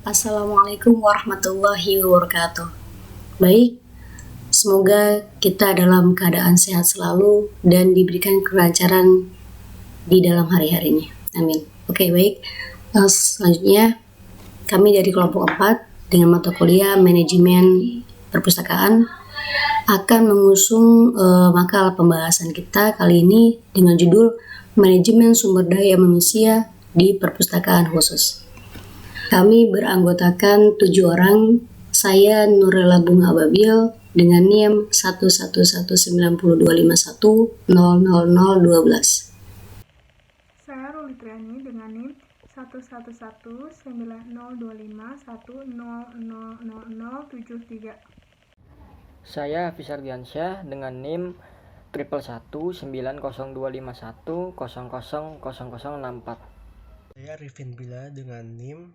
Assalamualaikum warahmatullahi wabarakatuh. Baik, semoga kita dalam keadaan sehat selalu dan diberikan kelancaran di dalam hari-harinya. Amin. Oke, baik. Selanjutnya, kami dari kelompok 4 dengan mata kuliah Manajemen Perpustakaan akan mengusung makalah pembahasan kita kali ini dengan judul Manajemen Sumber Daya Manusia di Perpustakaan Khusus. Kami beranggotakan 7 orang. Saya Nurella Bunga Ababil dengan NIM 1119025100012. Saya Ruli Triani dengan NIM 1119025100073. Saya Hafiz Ardiansyah dengan NIM 111902510000064. Saya Rifin Bila dengan NIM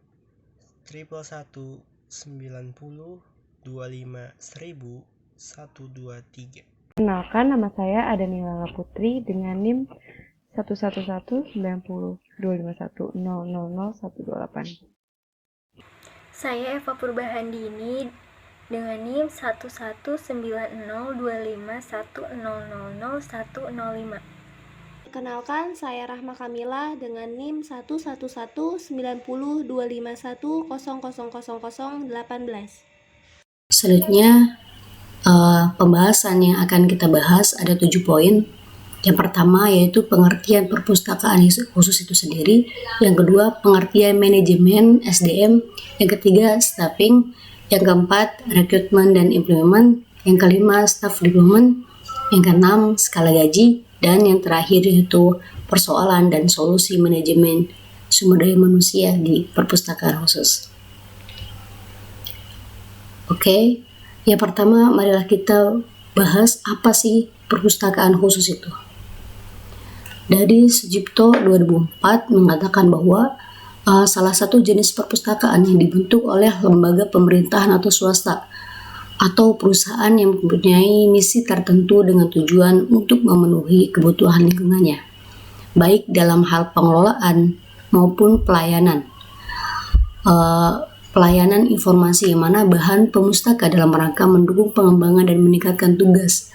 111902510000123. Kenalkan, nama saya Adanila Putri dengan NIM 111902510000128. Saya Eva Purbahandini dengan NIM 111902510000105. Perkenalkan, saya Rahma Kamila dengan NIM 111902510000018. Selanjutnya, pembahasan yang akan kita bahas ada 7 poin. Yang pertama yaitu pengertian perpustakaan khusus itu sendiri. Yang kedua, pengertian manajemen SDM. Yang ketiga, staffing. Yang keempat, rekrutmen dan implement. Yang kelima, staff development. Yang keenam, skala gaji. Dan yang terakhir yaitu persoalan dan solusi manajemen sumber daya manusia di perpustakaan khusus. Oke, yang pertama marilah kita bahas apa sih perpustakaan khusus itu. Dari Sujipto 2004 mengatakan bahwa salah satu jenis perpustakaan yang dibentuk oleh lembaga pemerintahan atau swasta atau perusahaan yang mempunyai misi tertentu dengan tujuan untuk memenuhi kebutuhan lingkungannya, baik dalam hal pengelolaan maupun pelayanan. Pelayanan informasi yang mana bahan pemustaka dalam rangka mendukung pengembangan dan meningkatkan tugas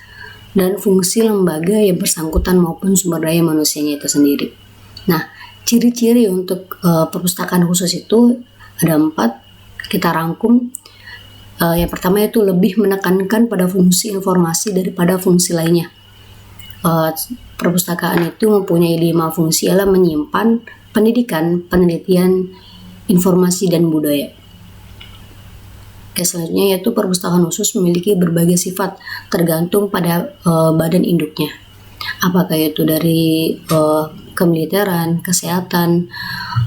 dan fungsi lembaga yang bersangkutan maupun sumber daya manusianya itu sendiri. Nah, ciri-ciri untuk perpustakaan khusus itu ada 4, kita rangkum. Yang pertama itu lebih menekankan pada fungsi informasi daripada fungsi lainnya. Perpustakaan itu mempunyai 5 fungsi, adalah menyimpan, pendidikan, penelitian, informasi, dan budaya. Selanjutnya yaitu perpustakaan khusus memiliki berbagai sifat tergantung pada badan induknya. Apakah itu dari kemiliteran, kesehatan,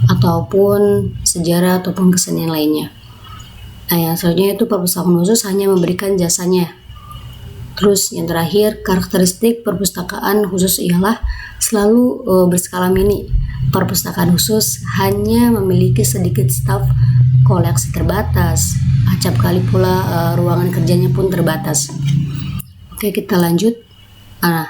ataupun sejarah ataupun kesenian lainnya. Nah, yang selanjutnya itu perpustakaan khusus hanya memberikan jasanya. Terus yang terakhir, karakteristik perpustakaan khusus ialah selalu berskala mini. Perpustakaan khusus hanya memiliki sedikit staf, koleksi terbatas, acap kali pula ruangan kerjanya pun terbatas. Oke, kita lanjut. Nah,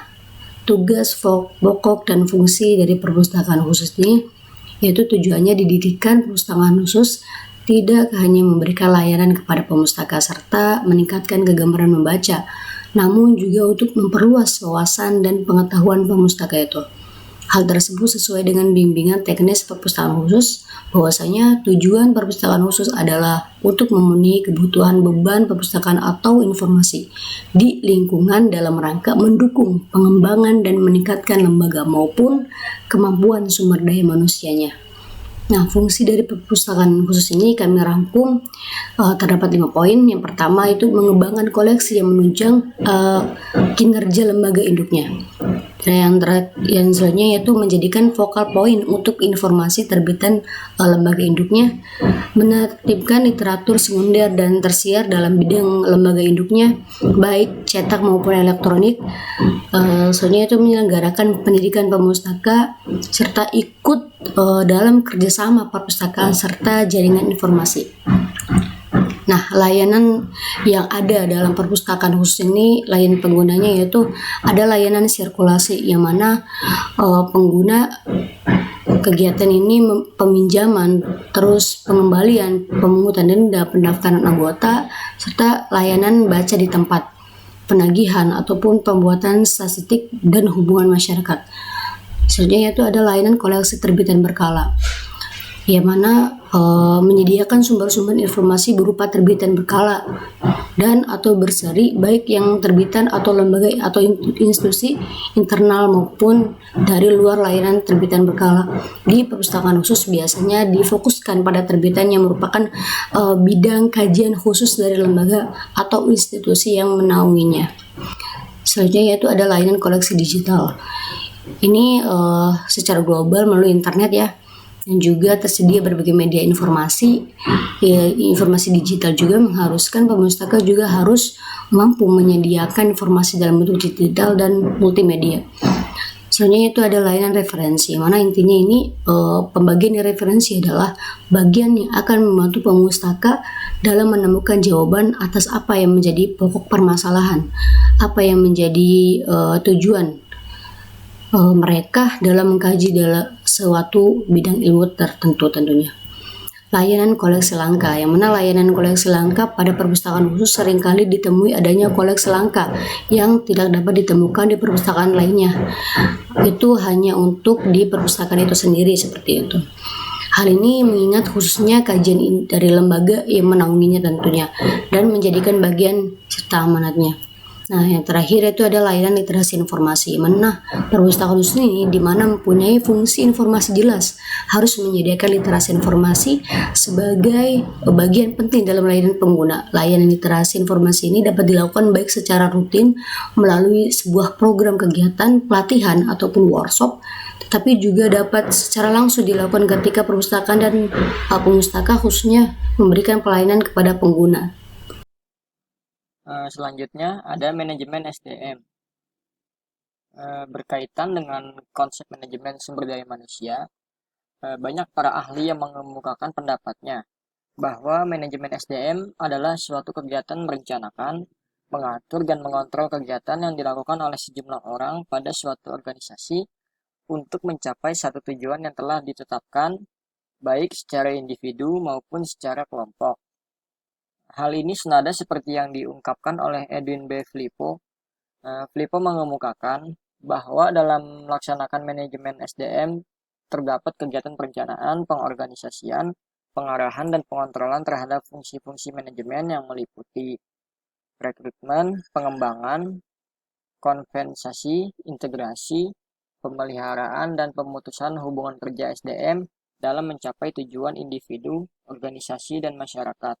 tugas pokok dan fungsi dari perpustakaan khusus ini yaitu tujuannya didirikan perpustakaan khusus tidak hanya memberikan layanan kepada pemustaka serta meningkatkan kegambaran membaca, namun juga untuk memperluas wawasan dan pengetahuan pemustaka itu. Hal tersebut sesuai dengan bimbingan teknis perpustakaan khusus, bahwasanya tujuan perpustakaan khusus adalah untuk memenuhi kebutuhan beban perpustakaan atau informasi di lingkungan dalam rangka mendukung pengembangan dan meningkatkan lembaga maupun kemampuan sumber daya manusianya. Nah, fungsi dari perpustakaan khusus ini kami rangkum terdapat 5 poin. Yang pertama itu mengembangkan koleksi yang menunjang kinerja lembaga induknya. Dan yang selanjutnya yaitu menjadikan focal point untuk informasi terbitan lembaga induknya, menertibkan literatur sekunder dan tersier dalam bidang lembaga induknya, baik cetak maupun elektronik. Selanjutnya itu menyelenggarakan pendidikan pemustaka serta ikut dalam kerjasama perpustakaan serta jaringan informasi. Nah, layanan yang ada dalam perpustakaan khusus ini, layanan penggunanya yaitu ada layanan sirkulasi, yang mana pengguna Kegiatan ini peminjaman, terus pengembalian, pemungutan denda, pendaftaran anggota, serta layanan baca di tempat, penagihan ataupun pembuatan statistik dan hubungan masyarakat. Selanjutnya itu ada layanan koleksi terbitan berkala, yang mana menyediakan sumber-sumber informasi berupa terbitan berkala dan atau berseri, baik yang terbitan atau lembaga atau institusi internal maupun dari luar layanan terbitan berkala. Di perpustakaan khusus biasanya difokuskan pada terbitan yang merupakan bidang kajian khusus dari lembaga atau institusi yang menaunginya. Selanjutnya yaitu ada layanan koleksi digital. Ini secara global melalui internet ya, dan juga tersedia berbagai media informasi. Informasi digital juga mengharuskan pemustaka juga harus mampu menyediakan informasi dalam bentuk digital dan multimedia. Selanjutnya itu ada layanan referensi, mana intinya ini pembagian referensi adalah bagian yang akan membantu pemustaka dalam menemukan jawaban atas apa yang menjadi pokok permasalahan, apa yang menjadi tujuan mereka dalam mengkaji dalam suatu bidang ilmu tertentu tentunya. Layanan koleksi langka, yang mana layanan koleksi langka pada perpustakaan khusus seringkali ditemui adanya koleksi langka yang tidak dapat ditemukan di perpustakaan lainnya. Itu hanya untuk di perpustakaan itu sendiri seperti itu. Hal ini mengingat khususnya kajian dari lembaga yang menaunginya tentunya dan menjadikan bagian serta amanatnya. Nah, yang terakhir itu ada layanan literasi informasi, mana perpustakaan khusus ini di mana mempunyai fungsi informasi jelas, harus menyediakan literasi informasi sebagai bagian penting dalam layanan pengguna. Layanan literasi informasi ini dapat dilakukan baik secara rutin melalui sebuah program kegiatan, pelatihan ataupun workshop, tetapi juga dapat secara langsung dilakukan ketika perpustakaan dan pemustaka khususnya memberikan pelayanan kepada pengguna. Selanjutnya ada manajemen SDM. Berkaitan dengan konsep manajemen sumber daya manusia, banyak para ahli yang mengemukakan pendapatnya bahwa manajemen SDM adalah suatu kegiatan merencanakan, mengatur, dan mengontrol kegiatan yang dilakukan oleh sejumlah orang pada suatu organisasi untuk mencapai satu tujuan yang telah ditetapkan, baik secara individu maupun secara kelompok. Hal ini senada seperti yang diungkapkan oleh Edwin B. Filippo. Filippo mengemukakan bahwa dalam melaksanakan manajemen SDM terdapat kegiatan perencanaan, pengorganisasian, pengarahan, dan pengontrolan terhadap fungsi-fungsi manajemen yang meliputi rekrutmen, pengembangan, konvensasi, integrasi, pemeliharaan, dan pemutusan hubungan kerja SDM dalam mencapai tujuan individu, organisasi, dan masyarakat.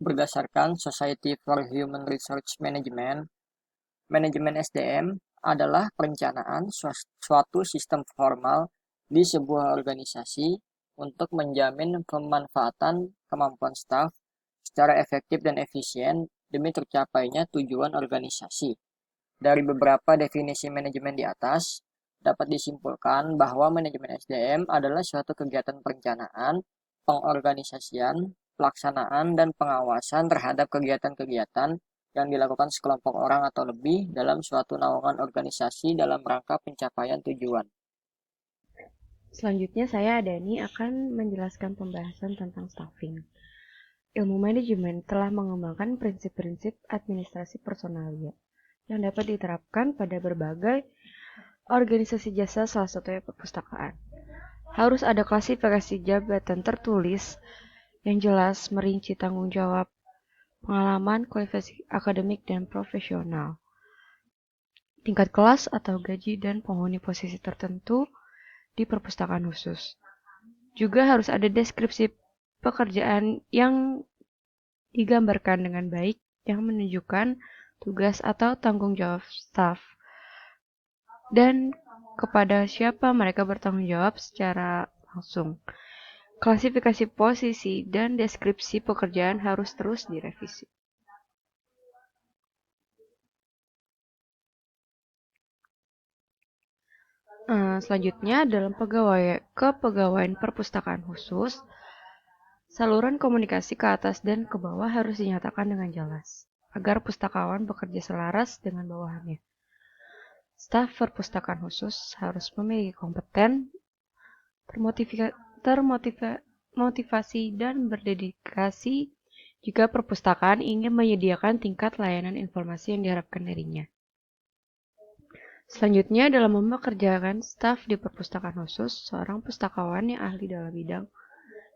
Berdasarkan Society for Human Resource Management, manajemen SDM adalah perencanaan suatu sistem formal di sebuah organisasi untuk menjamin pemanfaatan kemampuan staf secara efektif dan efisien demi tercapainya tujuan organisasi. Dari beberapa definisi manajemen di atas, dapat disimpulkan bahwa manajemen SDM adalah suatu kegiatan perencanaan, pengorganisasian, pelaksanaan, dan pengawasan terhadap kegiatan-kegiatan yang dilakukan sekelompok orang atau lebih dalam suatu naungan organisasi dalam rangka pencapaian tujuan. Selanjutnya saya Dani akan menjelaskan pembahasan tentang staffing. Ilmu manajemen telah mengembangkan prinsip-prinsip administrasi personalia yang dapat diterapkan pada berbagai organisasi jasa, salah satunya perpustakaan. Harus ada klasifikasi jabatan tertulis yang jelas, merinci tanggung jawab, pengalaman, kualifikasi akademik, dan profesional, tingkat kelas atau gaji, dan penghuni posisi tertentu di perpustakaan khusus. Juga harus ada deskripsi pekerjaan yang digambarkan dengan baik yang menunjukkan tugas atau tanggung jawab staf dan kepada siapa mereka bertanggung jawab secara langsung. Klasifikasi posisi dan deskripsi pekerjaan harus terus direvisi. Selanjutnya, dalam kepegawaian perpustakaan khusus, saluran komunikasi ke atas dan ke bawah harus dinyatakan dengan jelas, agar pustakawan bekerja selaras dengan bawahannya. Staf perpustakaan khusus harus memiliki kompeten, termotivasi, dan berdedikasi jika perpustakaan ingin menyediakan tingkat layanan informasi yang diharapkan darinya. Selanjutnya, dalam mempekerjakan staf di perpustakaan khusus, seorang pustakawan yang ahli dalam bidang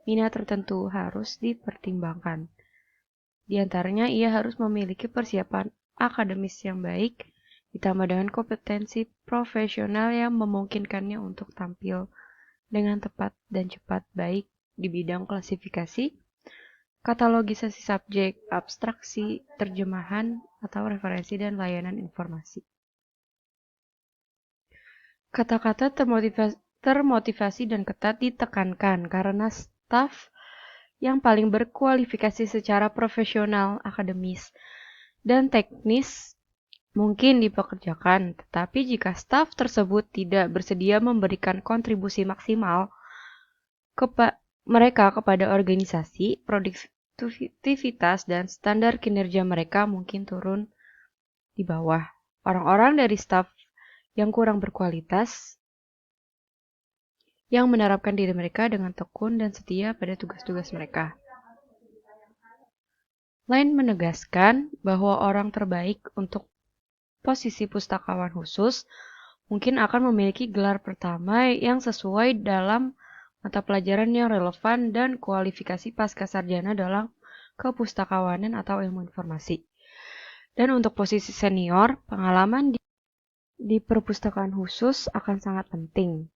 minat tertentu harus dipertimbangkan. Di antaranya, ia harus memiliki persiapan akademis yang baik, ditambah dengan kompetensi profesional yang memungkinkannya untuk tampil dengan tepat dan cepat baik di bidang klasifikasi, katalogisasi subjek, abstraksi, terjemahan, atau referensi dan layanan informasi. Kata-kata termotivasi dan ketat ditekankan karena staf yang paling berkualifikasi secara profesional, akademis, dan teknis mungkin dipekerjakan, tetapi jika staf tersebut tidak bersedia memberikan kontribusi maksimal mereka kepada organisasi, produktivitas dan standar kinerja mereka mungkin turun di bawah. Orang-orang dari staf yang kurang berkualitas, yang menerapkan diri mereka dengan tekun dan setia pada tugas-tugas mereka. Lain menegaskan bahwa orang terbaik untuk posisi pustakawan khusus mungkin akan memiliki gelar pertama yang sesuai dalam mata pelajaran yang relevan dan kualifikasi pascasarjana dalam kepustakawanan atau ilmu informasi. Dan untuk posisi senior, pengalaman di perpustakaan khusus akan sangat penting.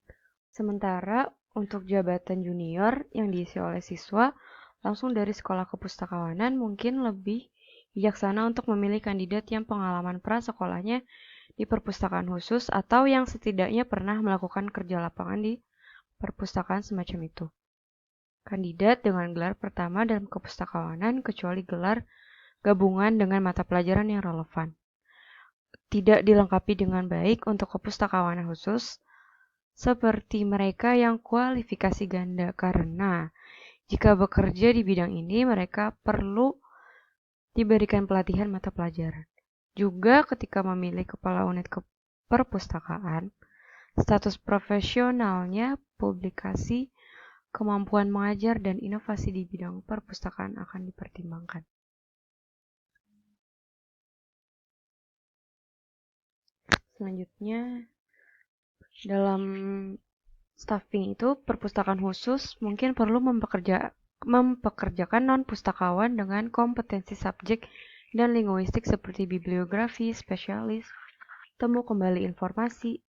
Sementara untuk jabatan junior yang diisi oleh siswa langsung dari sekolah kepustakawanan mungkin lebih bijaksana untuk memilih kandidat yang pengalaman prasekolahnya di perpustakaan khusus atau yang setidaknya pernah melakukan kerja lapangan di perpustakaan semacam itu. Kandidat dengan gelar pertama dalam kepustakawanan kecuali gelar gabungan dengan mata pelajaran yang relevan tidak dilengkapi dengan baik untuk kepustakawanan khusus seperti mereka yang kualifikasi ganda karena jika bekerja di bidang ini mereka perlu diberikan pelatihan mata pelajaran. Juga ketika memilih kepala unit perpustakaan, status profesionalnya, publikasi, kemampuan mengajar, dan inovasi di bidang perpustakaan akan dipertimbangkan. Selanjutnya, dalam staffing itu, perpustakaan khusus mungkin perlu mempekerjakan non-pustakawan dengan kompetensi subjek dan linguistik seperti bibliografi, spesialis, temu kembali informasi,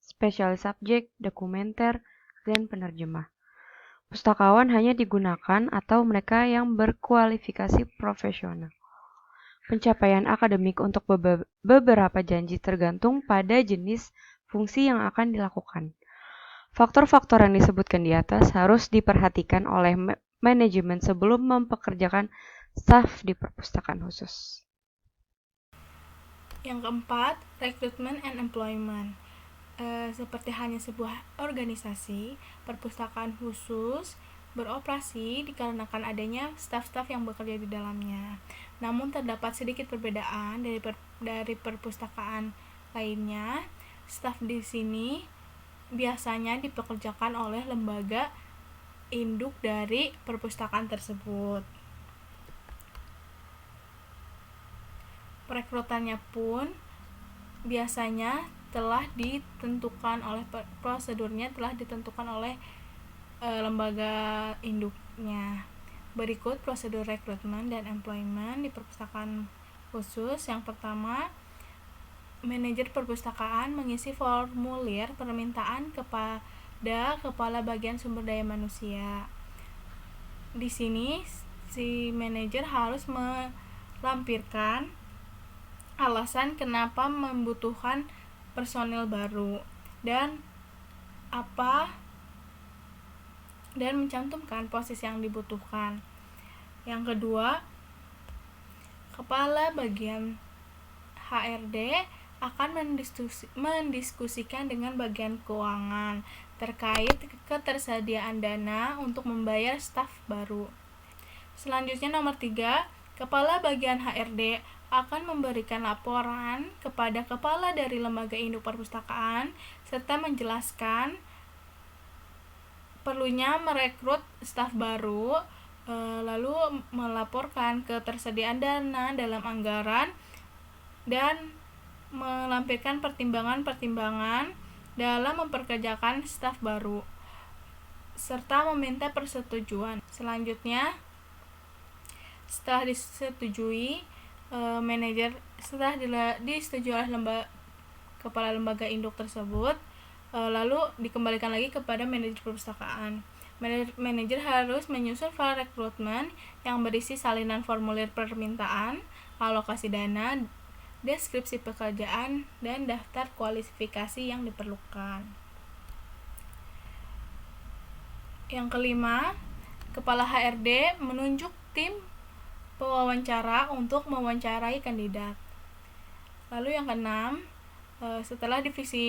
spesialis subjek, dokumenter, dan penerjemah. Pustakawan hanya digunakan atau mereka yang berkualifikasi profesional. Pencapaian akademik untuk beberapa janji tergantung pada jenis fungsi yang akan dilakukan. Faktor-faktor yang disebutkan di atas harus diperhatikan oleh manajemen sebelum mempekerjakan staf di perpustakaan khusus. Yang keempat, recruitment and employment. Seperti hanya sebuah organisasi, perpustakaan khusus beroperasi dikarenakan adanya staf-staf yang bekerja di dalamnya. Namun terdapat sedikit perbedaan dari perpustakaan lainnya. Staf di sini biasanya dipekerjakan oleh lembaga induk dari perpustakaan tersebut. Perekrutannya pun biasanya telah ditentukan oleh prosedurnya telah ditentukan oleh lembaga induknya. Berikut prosedur rekrutmen dan employment di perpustakaan khusus. Yang pertama, manajer perpustakaan mengisi formulir permintaan kepada kepala bagian sumber daya manusia. Di sini si manajer harus melampirkan alasan kenapa membutuhkan personil baru dan mencantumkan posisi yang dibutuhkan. Yang kedua, kepala bagian HRD akan mendiskusikan dengan bagian keuangan terkait ketersediaan dana untuk membayar staf baru. Selanjutnya nomor 3, Kepala Bagian HRD akan memberikan laporan kepada kepala dari lembaga induk perpustakaan serta menjelaskan perlunya merekrut staf baru, lalu melaporkan ketersediaan dana dalam anggaran dan melampirkan pertimbangan-pertimbangan dalam memperkerjakan staf baru serta meminta persetujuan. Selanjutnya, setelah disetujui disetujui oleh kepala lembaga induk tersebut, lalu dikembalikan lagi kepada manajer perpustakaan. Manajer harus menyusun file rekrutmen yang berisi salinan formulir permintaan, alokasi dana, deskripsi pekerjaan, dan daftar kualifikasi yang diperlukan. Yang kelima, kepala HRD menunjuk tim pewawancara untuk mewawancarai kandidat. Lalu yang keenam, setelah divisi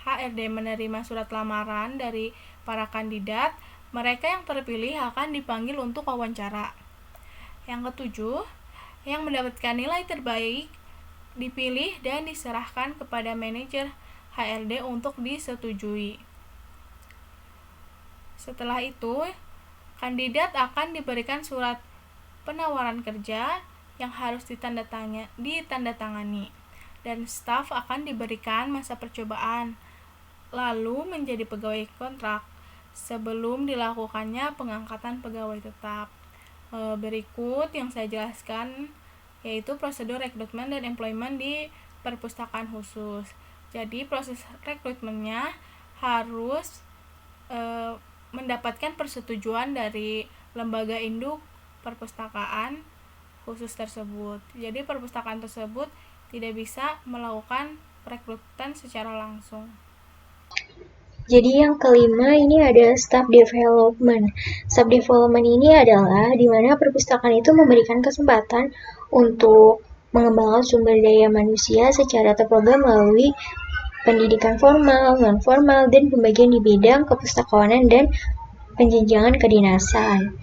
HRD menerima surat lamaran dari para kandidat, mereka yang terpilih akan dipanggil untuk wawancara. Yang ketujuh, yang mendapatkan nilai terbaik dipilih dan diserahkan kepada manajer HRD untuk disetujui. Setelah itu, kandidat akan diberikan surat penawaran kerja yang harus ditandatangani, dan staf akan diberikan masa percobaan, lalu menjadi pegawai kontrak sebelum dilakukannya pengangkatan pegawai tetap. Berikut yang saya jelaskan yaitu prosedur rekrutmen dan employment di perpustakaan khusus. Jadi proses rekrutmennya harus mendapatkan persetujuan dari lembaga induk perpustakaan khusus tersebut. Jadi perpustakaan tersebut tidak bisa melakukan perekrutan secara langsung. Jadi yang kelima ini ada staff development. Staff development ini adalah di mana perpustakaan itu memberikan kesempatan untuk mengembangkan sumber daya manusia secara terprogram melalui pendidikan formal, non-formal, dan pembagian di bidang kepustakawanan dan penjenjangan kedinasan.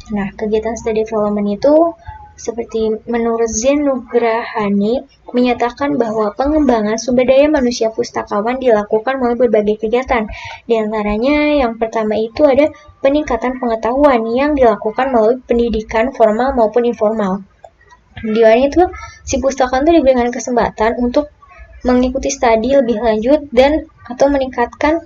Nah, kegiatan staff development itu seperti menurut Zen Nugrahani menyatakan bahwa pengembangan sumber daya manusia pustakawan dilakukan melalui berbagai kegiatan. Di antaranya yang pertama itu ada peningkatan pengetahuan yang dilakukan melalui pendidikan formal maupun informal. Di mana itu si pustakawan itu diberikan kesempatan untuk mengikuti studi lebih lanjut dan atau meningkatkan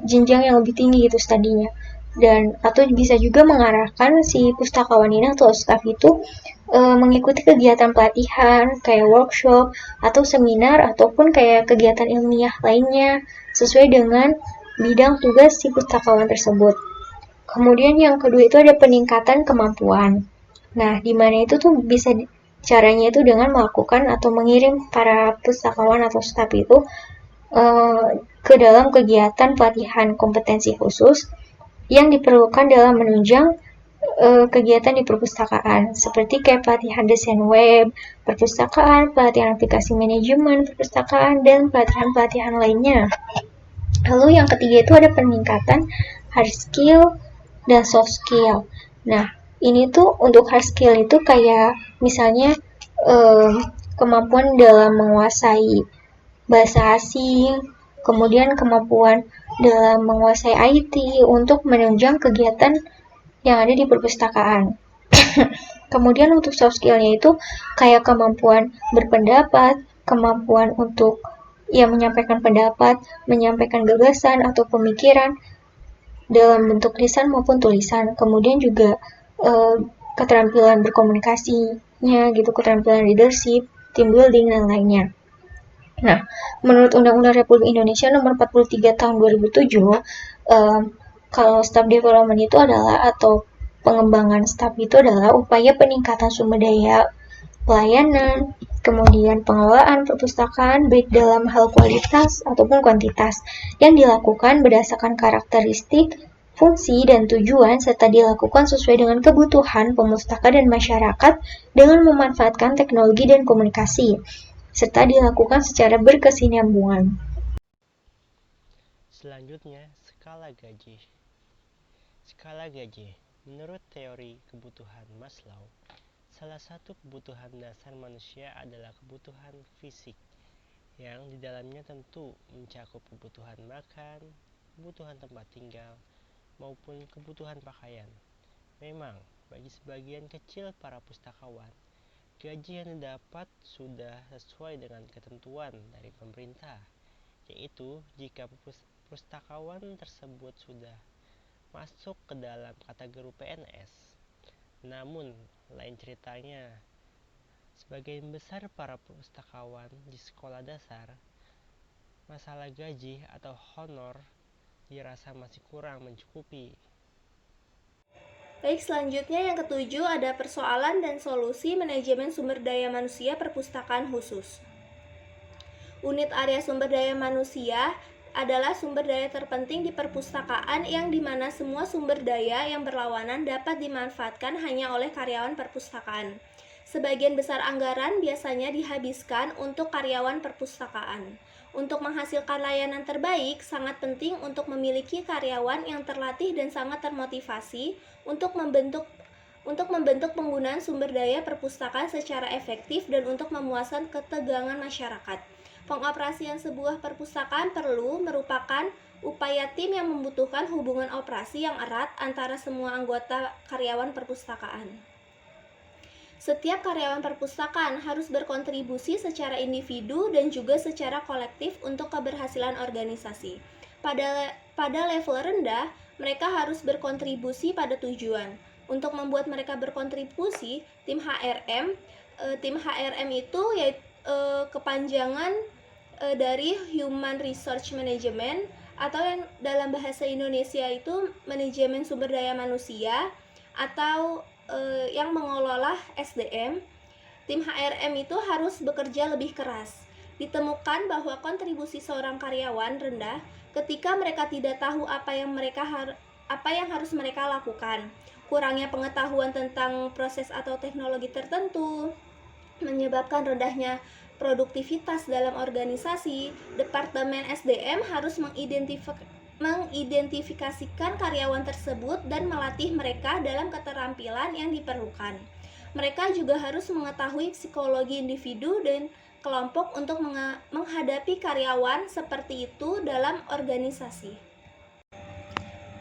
jenjang yang lebih tinggi gitu studinya. Dan atau bisa juga mengarahkan si pustakawan ini atau staf itu mengikuti kegiatan pelatihan kayak workshop atau seminar ataupun kayak kegiatan ilmiah lainnya sesuai dengan bidang tugas si pustakawan tersebut. Kemudian yang kedua itu ada peningkatan kemampuan. Nah, di mana itu tuh bisa caranya itu dengan melakukan atau mengirim para pustakawan atau staf itu ke dalam kegiatan pelatihan kompetensi khusus yang diperlukan dalam menunjang kegiatan di perpustakaan, seperti kayak pelatihan desain web, perpustakaan, pelatihan aplikasi manajemen perpustakaan, dan pelatihan-pelatihan lainnya. Lalu yang ketiga itu ada peningkatan hard skill dan soft skill. Nah, ini tuh untuk hard skill itu kayak misalnya kemampuan dalam menguasai bahasa asing, kemudian kemampuan dalam menguasai IT untuk menunjang kegiatan yang ada di perpustakaan. Kemudian untuk soft skill-nya itu kayak kemampuan berpendapat, kemampuan untuk menyampaikan pendapat, menyampaikan gagasan atau pemikiran dalam bentuk lisan maupun tulisan. Kemudian juga keterampilan berkomunikasinya gitu, keterampilan leadership, team building, dan lainnya. Nah, menurut Undang-Undang Republik Indonesia Nomor 43 Tahun 2007, kalau staff development itu adalah atau pengembangan staff itu adalah upaya peningkatan sumber daya pelayanan, kemudian pengelolaan perpustakaan baik dalam hal kualitas ataupun kuantitas yang dilakukan berdasarkan karakteristik, fungsi, dan tujuan serta dilakukan sesuai dengan kebutuhan pemustaka dan masyarakat dengan memanfaatkan teknologi dan komunikasi serta dilakukan secara berkesinambungan. Selanjutnya, skala gaji. Skala gaji, menurut teori kebutuhan Maslow, salah satu kebutuhan dasar manusia adalah kebutuhan fisik, yang di dalamnya tentu mencakup kebutuhan makan, kebutuhan tempat tinggal, maupun kebutuhan pakaian. Memang, bagi sebagian kecil para pustakawan, gaji yang didapat sudah sesuai dengan ketentuan dari pemerintah, yaitu jika pustakawan tersebut sudah masuk ke dalam kategori PNS. Namun, lain ceritanya, sebagian besar para pustakawan di sekolah dasar, masalah gaji atau honor dirasa masih kurang mencukupi. Baik, selanjutnya yang ketujuh ada persoalan dan solusi manajemen sumber daya manusia perpustakaan khusus. Unit area sumber daya manusia adalah sumber daya terpenting di perpustakaan yang dimana semua sumber daya yang berlawanan dapat dimanfaatkan hanya oleh karyawan perpustakaan. Sebagian besar anggaran biasanya dihabiskan untuk karyawan perpustakaan. Untuk menghasilkan layanan terbaik, sangat penting untuk memiliki karyawan yang terlatih dan sangat termotivasi untuk membentuk penggunaan sumber daya perpustakaan secara efektif dan untuk memuaskan ketegangan masyarakat. Pengoperasian sebuah perpustakaan perlu merupakan upaya tim yang membutuhkan hubungan operasi yang erat antara semua anggota karyawan perpustakaan. Setiap karyawan perpustakaan harus berkontribusi secara individu dan juga secara kolektif untuk keberhasilan organisasi. Pada level rendah, mereka harus berkontribusi pada tujuan. Untuk membuat mereka berkontribusi, tim HRM itu yaitu kepanjangan dari Human Resource Management, atau yang dalam bahasa Indonesia itu manajemen sumber daya manusia, atau yang mengelola SDM. Tim HRM itu harus bekerja lebih keras. Ditemukan bahwa kontribusi seorang karyawan rendah ketika mereka tidak tahu apa yang harus mereka lakukan. Kurangnya pengetahuan tentang proses atau teknologi tertentu menyebabkan rendahnya produktivitas dalam organisasi. Departemen SDM harus mengidentifikasikan karyawan tersebut dan melatih mereka dalam keterampilan yang diperlukan. Mereka juga harus mengetahui psikologi individu dan kelompok untuk menghadapi karyawan seperti itu dalam organisasi.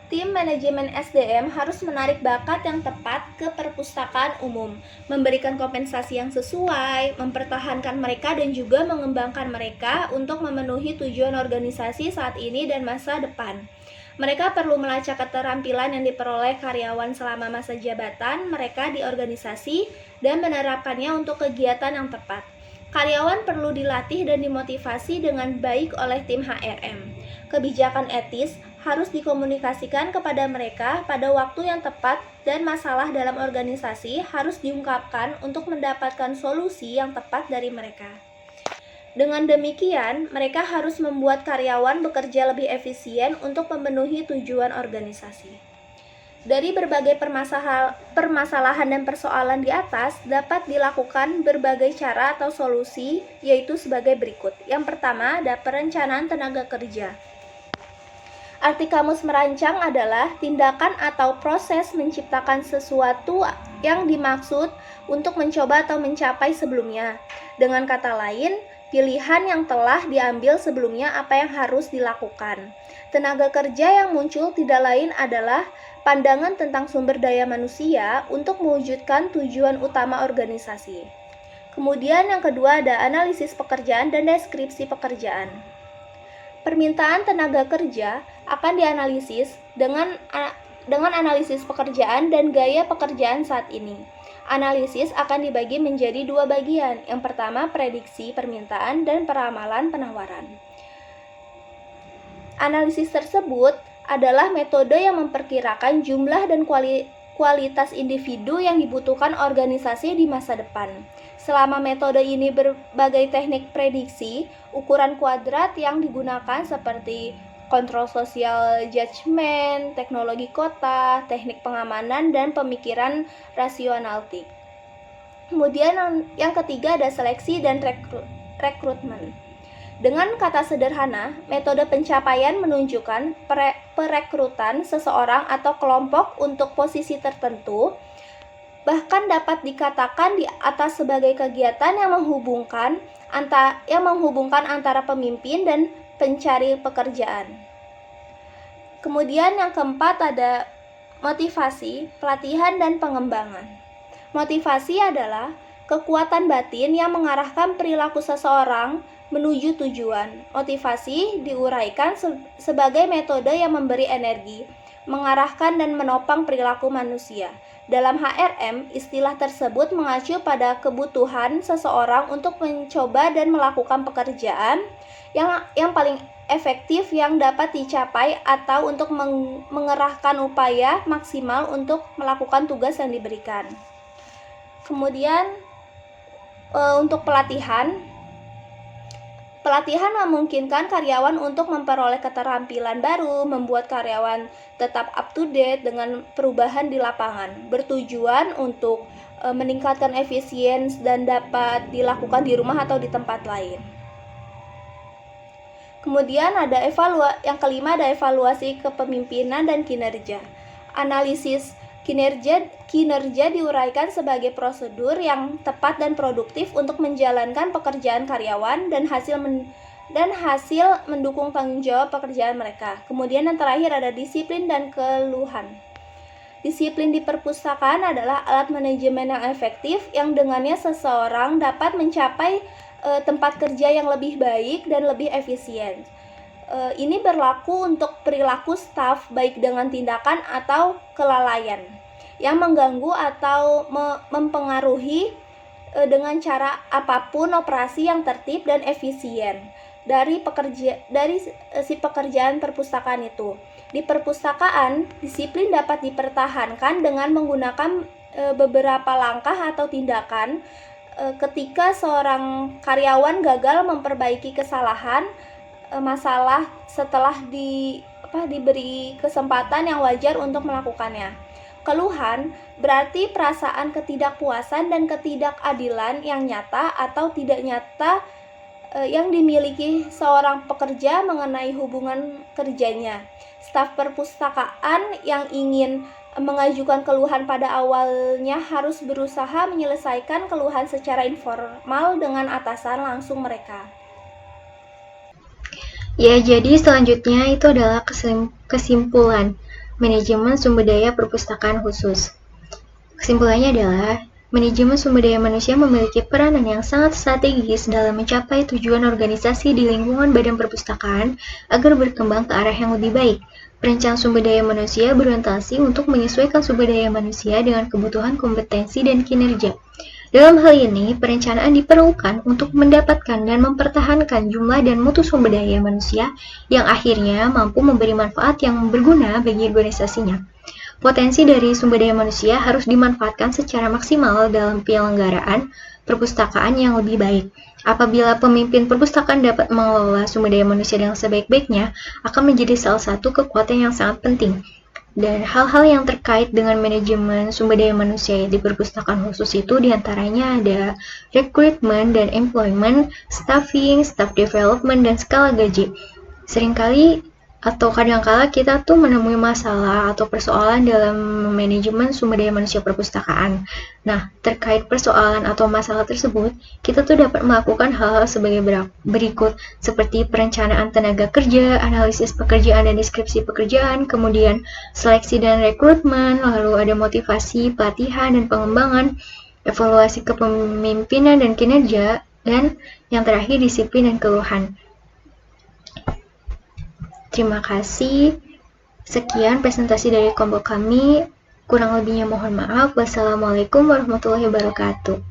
Tim manajemen SDM harus menarik bakat yang tepat ke perpustakaan umum, memberikan kompensasi yang sesuai, mempertahankan mereka dan juga mengembangkan mereka untuk memenuhi tujuan organisasi saat ini dan masa depan. Mereka perlu melacak keterampilan yang diperoleh karyawan selama masa jabatan mereka di organisasi dan menerapkannya untuk kegiatan yang tepat. Karyawan perlu dilatih dan dimotivasi dengan baik oleh tim HRM. Kebijakan etis harus dikomunikasikan kepada mereka pada waktu yang tepat dan masalah dalam organisasi harus diungkapkan untuk mendapatkan solusi yang tepat dari mereka. Dengan demikian, mereka harus membuat karyawan bekerja lebih efisien untuk memenuhi tujuan organisasi. Dari berbagai permasalahan dan persoalan di atas dapat dilakukan berbagai cara atau solusi, yaitu sebagai berikut. Yang pertama, ada perencanaan tenaga kerja. Arti kamus merancang adalah tindakan atau proses menciptakan sesuatu yang dimaksud untuk mencoba atau mencapai sebelumnya. Dengan kata lain, pilihan yang telah diambil sebelumnya apa yang harus dilakukan. Tenaga kerja yang muncul tidak lain adalah pandangan tentang sumber daya manusia untuk mewujudkan tujuan utama organisasi. Kemudian yang kedua ada analisis pekerjaan dan deskripsi pekerjaan. Permintaan tenaga kerja akan dianalisis dengan analisis pekerjaan dan gaya pekerjaan saat ini. Analisis akan dibagi menjadi dua bagian. Yang pertama, prediksi permintaan dan peramalan penawaran. Analisis tersebut adalah metode yang memperkirakan jumlah dan kualitas individu yang dibutuhkan organisasi di masa depan. Selama metode ini berbagai teknik prediksi, ukuran kuadrat yang digunakan seperti kontrol sosial judgment, teknologi kota, teknik pengamanan, dan pemikiran rasionalitik. Kemudian yang ketiga ada seleksi dan rekrutmen. Dengan kata sederhana, metode pencapaian menunjukkan perekrutan seseorang atau kelompok untuk posisi tertentu Bahkan dapat dikatakan di atas sebagai kegiatan yang menghubungkan antara pemimpin dan pencari pekerjaan. Kemudian yang keempat ada motivasi, pelatihan, dan pengembangan. Motivasi adalah kekuatan batin yang mengarahkan perilaku seseorang menuju tujuan. Motivasi diuraikan sebagai metode yang memberi energi, mengarahkan dan menopang perilaku manusia. Dalam HRM, istilah tersebut mengacu pada kebutuhan seseorang untuk mencoba dan melakukan pekerjaan yang paling efektif yang dapat dicapai atau untuk mengerahkan upaya maksimal untuk melakukan tugas yang diberikan. Kemudian untuk pelatihan memungkinkan karyawan untuk memperoleh keterampilan baru, membuat karyawan tetap up to date dengan perubahan di lapangan, bertujuan untuk meningkatkan efisiensi dan dapat dilakukan di rumah atau di tempat lain. Kemudian yang kelima ada evaluasi kepemimpinan dan kinerja. Analisis kinerja diuraikan sebagai prosedur yang tepat dan produktif untuk menjalankan pekerjaan karyawan dan hasil mendukung tanggung jawab pekerjaan mereka. Kemudian yang terakhir ada disiplin dan keluhan. Disiplin di perpustakaan adalah alat manajemen yang efektif yang dengannya seseorang dapat mencapai tempat kerja yang lebih baik dan lebih efisien. Ini berlaku untuk perilaku staf baik dengan tindakan atau kelalaian yang mengganggu atau mempengaruhi dengan cara apapun operasi yang tertib dan efisien dari pekerjaan perpustakaan itu. Di perpustakaan, disiplin dapat dipertahankan dengan menggunakan beberapa langkah atau tindakan ketika seorang karyawan gagal memperbaiki masalah setelah diberi kesempatan yang wajar untuk melakukannya. Keluhan berarti perasaan ketidakpuasan dan ketidakadilan yang nyata atau tidak nyata yang dimiliki seorang pekerja mengenai hubungan kerjanya. Staf perpustakaan yang ingin mengajukan keluhan pada awalnya harus berusaha menyelesaikan keluhan secara informal dengan atasan langsung mereka. Ya, jadi selanjutnya itu adalah kesimpulan manajemen sumber daya perpustakaan khusus. Kesimpulannya adalah manajemen sumber daya manusia memiliki peranan yang sangat strategis dalam mencapai tujuan organisasi di lingkungan badan perpustakaan agar berkembang ke arah yang lebih baik. Perencanaan sumber daya manusia berorientasi untuk menyesuaikan sumber daya manusia dengan kebutuhan kompetensi dan kinerja. Dalam hal ini, perencanaan diperlukan untuk mendapatkan dan mempertahankan jumlah dan mutu sumber daya manusia yang akhirnya mampu memberi manfaat yang berguna bagi organisasinya. Potensi dari sumber daya manusia harus dimanfaatkan secara maksimal dalam penyelenggaraan perpustakaan yang lebih baik. Apabila pemimpin perpustakaan dapat mengelola sumber daya manusia dengan sebaik-baiknya, akan menjadi salah satu kekuatan yang sangat penting. Dan hal-hal yang terkait dengan manajemen sumber daya manusia di perpustakaan khusus itu diantaranya ada recruitment dan employment, staffing, staff development, dan skala gaji. Seringkali atau kadangkala kita tuh menemui masalah atau persoalan dalam manajemen sumber daya manusia perpustakaan. Nah, terkait persoalan atau masalah tersebut, kita tuh dapat melakukan hal-hal sebagai berikut, seperti perencanaan tenaga kerja, analisis pekerjaan dan deskripsi pekerjaan, kemudian seleksi dan rekrutmen, lalu ada motivasi, pelatihan, dan pengembangan, evaluasi kepemimpinan dan kinerja, dan yang terakhir disiplin dan keluhan. Terima kasih. Sekian presentasi dari kelompok kami. Kurang lebihnya mohon maaf. Wassalamualaikum warahmatullahi wabarakatuh.